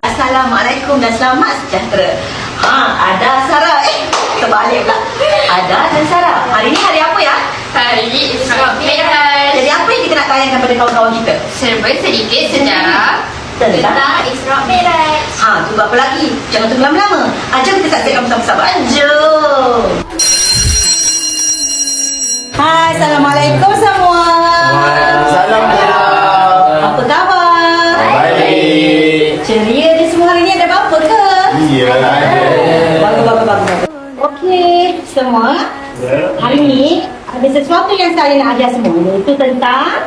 Assalamualaikum dan selamat sejahtera. Ada Sarah. Terbalik pula. Ada dan Sarah. Hari ni hari apa ya? Hari Isra Mi'raj. Jadi apa yang kita nak tayangkan pada kawan-kawan kita? Serba sedikit sejarah tentang Isra Mi'raj. Tunggu apa lagi? Jangan tunggu lama-lama. Jom kita saksikan bersama-sama. Jom. Hai, Assalamualaikum semua. Waalaikumsalam. Apa khabar? Baik. Ceria ni semua hari ni ada apa ke? Iya, ada. Bagus. Okey, semua. Hari ni ada sesuatu yang saya nak ajar semua, iaitu tentang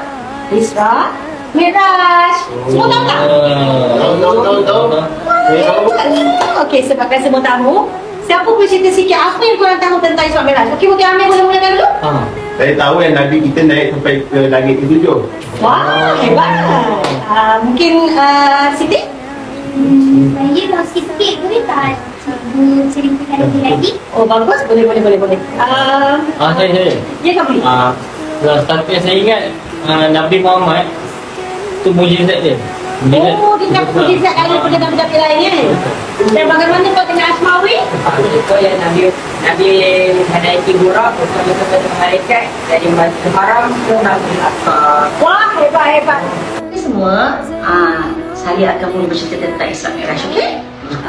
Isra Mi'raj. Semua tahu tak? Tahu. Okey, sebabkan semua tahu, siapa boleh cerita sikit apa yang korang tahu tentang Isra Mi'raj? Okey, Putih Amir boleh mulakan dulu? Saya tahu yang Nabi kita naik sampai ke langit ke-7. Wah, hebat. Mungkin Siti? Saya dah sikit boleh tak ceritakan lagi? Oh, bagus. Boleh. Saya. Ya, Kak boleh. Satu yang saya ingat, Nabi Muhammad tu mujizat dia. Oh, dia dapat mujizat daripada Nabi-Nabi lain ya? Dan bagaimana kau dengan Asmawi? Itu yang Nabi menaiki burak bersama kepada malaikat dari Masjidil Haram ke Masjidil Aqsa. Wah, hebat. Ini semua, saya akan mula bercerita tentang Isra Mi'raj, okey?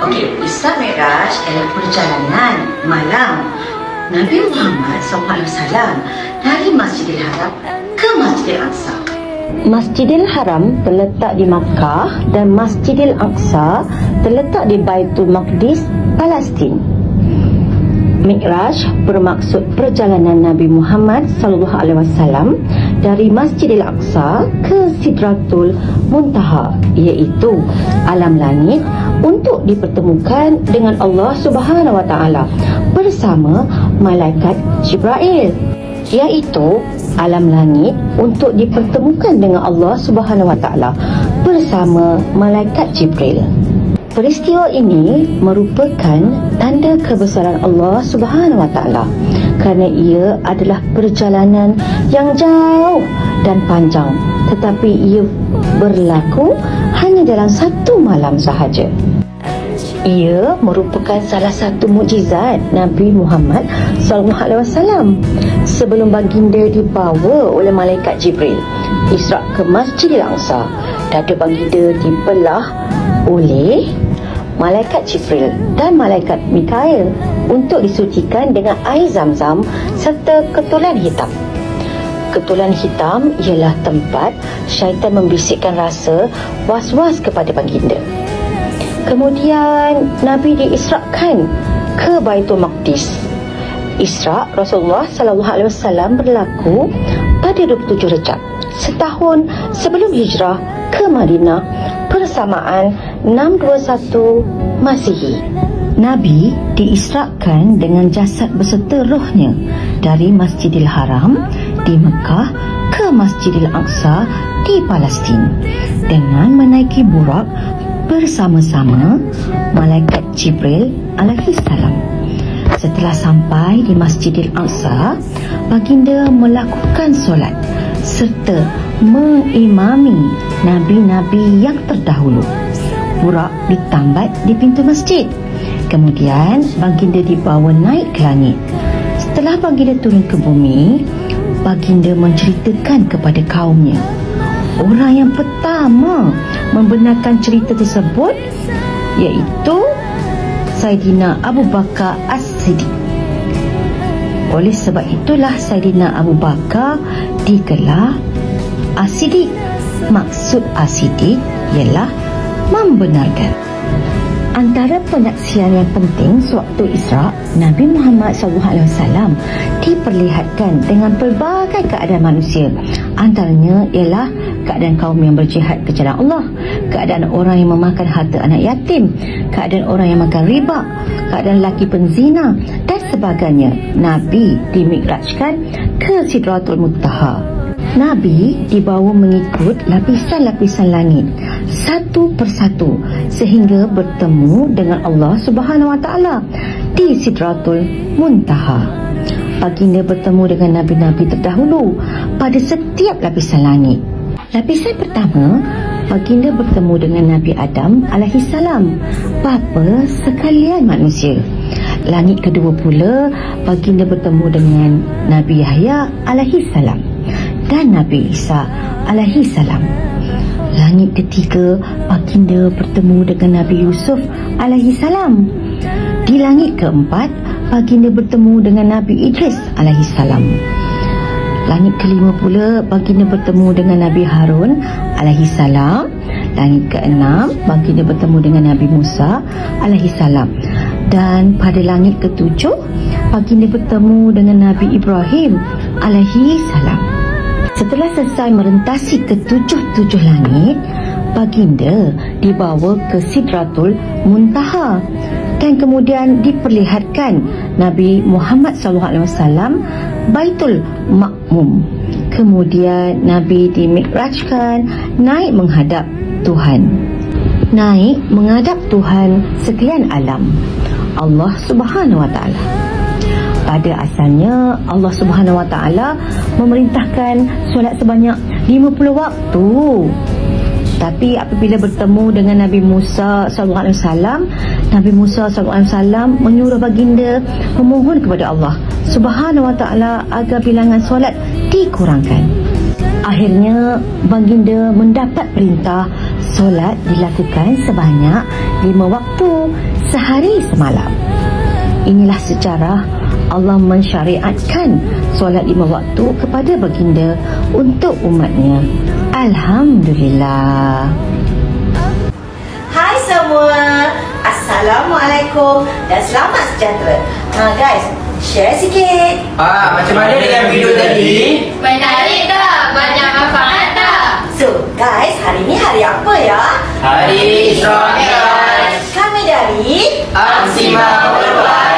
Okey, Isra Mi'raj adalah perjalanan malam Nabi Muhammad SAW dari Masjidil Haram ke Masjidil Aqsa. Masjidil Haram terletak di Makkah dan Masjidil Aqsa terletak di Baitul Maqdis, Palestin. Mi'raj bermaksud perjalanan Nabi Muhammad SAW dari Masjidil Aqsa ke Sidratul Muntaha, iaitu alam langit, untuk dipertemukan dengan Allah Subhanahu Wa Taala bersama malaikat Jibril, iaitu alam langit untuk dipertemukan dengan Allah Subhanahu Wa Taala bersama malaikat Jibril. Peristiwa ini merupakan tanda kebesaran Allah Subhanahu Wa Taala kerana ia adalah perjalanan yang jauh dan panjang, tetapi ia berlaku hanya dalam satu malam sahaja. Ia merupakan salah satu mukjizat Nabi Muhammad SAW sebelum baginda dibawa oleh malaikat Jibril Isra ke Masjidil Aqsa. Dada baginda dibelah oleh malaikat Jibril dan malaikat Mikail untuk disucikan dengan air Zam-Zam serta ketulan hitam. Ketulan hitam ialah tempat syaitan membisikkan rasa was-was kepada baginda. Kemudian Nabi diisrakan ke Baitul Maqdis. Isra Rasulullah SAW berlaku pada 27 Rejab, setahun sebelum hijrah ke Madinah persamaan 621 Masihi. Nabi diisrakan dengan jasad beserta rohnya dari Masjidil Haram di Mekah ke Masjidil Aqsa di Palestin dengan menaiki burak bersama-sama malaikat Jibril alaihi salam. Setelah sampai di Masjidil Aqsa, baginda melakukan solat serta mengimami nabi-nabi yang terdahulu. Burak ditambat di pintu masjid. Kemudian baginda dibawa naik ke langit. Setelah baginda turun ke bumi, baginda menceritakan kepada kaumnya. Orang yang pertama membenarkan cerita tersebut iaitu Saidina Abu Bakar As-Siddiq. Oleh sebab itulah Saidina Abu Bakar digelar As-Siddiq. Maksud As-Siddiq ialah membenarkan. Antara penyaksian yang penting sewaktu Isra, Nabi Muhammad SAW diperlihatkan dengan pelbagai keadaan manusia. Antaranya ialah keadaan kaum yang berjihad ke jalan Allah, keadaan orang yang memakan harta anak yatim, keadaan orang yang makan riba, keadaan lelaki penzina dan sebagainya. Nabi dimi'rajkan ke Sidratul Muntaha. Nabi dibawa mengikut lapisan-lapisan langit satu persatu sehingga bertemu dengan Allah Subhanahu Wa Taala di Sidratul Muntaha. Baginda bertemu dengan nabi-nabi terdahulu pada setiap lapisan langit. Lapisan pertama, baginda bertemu dengan Nabi Adam alaihissalam, bapa sekalian manusia. Langit kedua pula, baginda bertemu dengan Nabi Yahya alaihissalam dan Nabi Isa alaihissalam. Langit ketiga, baginda bertemu dengan Nabi Yusuf alaihissalam. Di langit keempat, baginda bertemu dengan Nabi Idris alaihissalam. Langit kelima pula, baginda bertemu dengan Nabi Harun alaihissalam. Langit keenam, baginda bertemu dengan Nabi Musa alaihissalam. Dan pada langit ketujuh, baginda bertemu dengan Nabi Ibrahim alaihissalam. Setelah selesai merentasi ketujuh-tujuh langit, baginda dibawa ke Sidratul Muntaha dan kemudian diperlihatkan Nabi Muhammad SAW Baitul Ma'mum. Kemudian Nabi dimikrajkan naik menghadap Tuhan. Naik menghadap Tuhan sekalian alam, Allah Subhanahu Wa Taala. Pada asalnya Allah Subhanahu Wa Taala memerintahkan solat sebanyak 50 waktu. Tapi apabila bertemu dengan Nabi Musa SAW, Nabi Musa SAW menyuruh baginda memohon kepada Allah Subhanahu Wa Taala agar bilangan solat dikurangkan. Akhirnya baginda mendapat perintah solat dilakukan sebanyak 5 waktu sehari semalam. Inilah sejarah Allah mensyariatkan solat 5 waktu kepada baginda untuk umatnya. Alhamdulillah. Hai semua, Assalamualaikum dan selamat sejahtera. Guys, share sikit. Macam mana dengan video tadi? Menarik tak? Banyak manfaat tak? So guys, hari ni hari apa ya? Hari Isra Mi'raj. Kami dari Amsima Worldwide.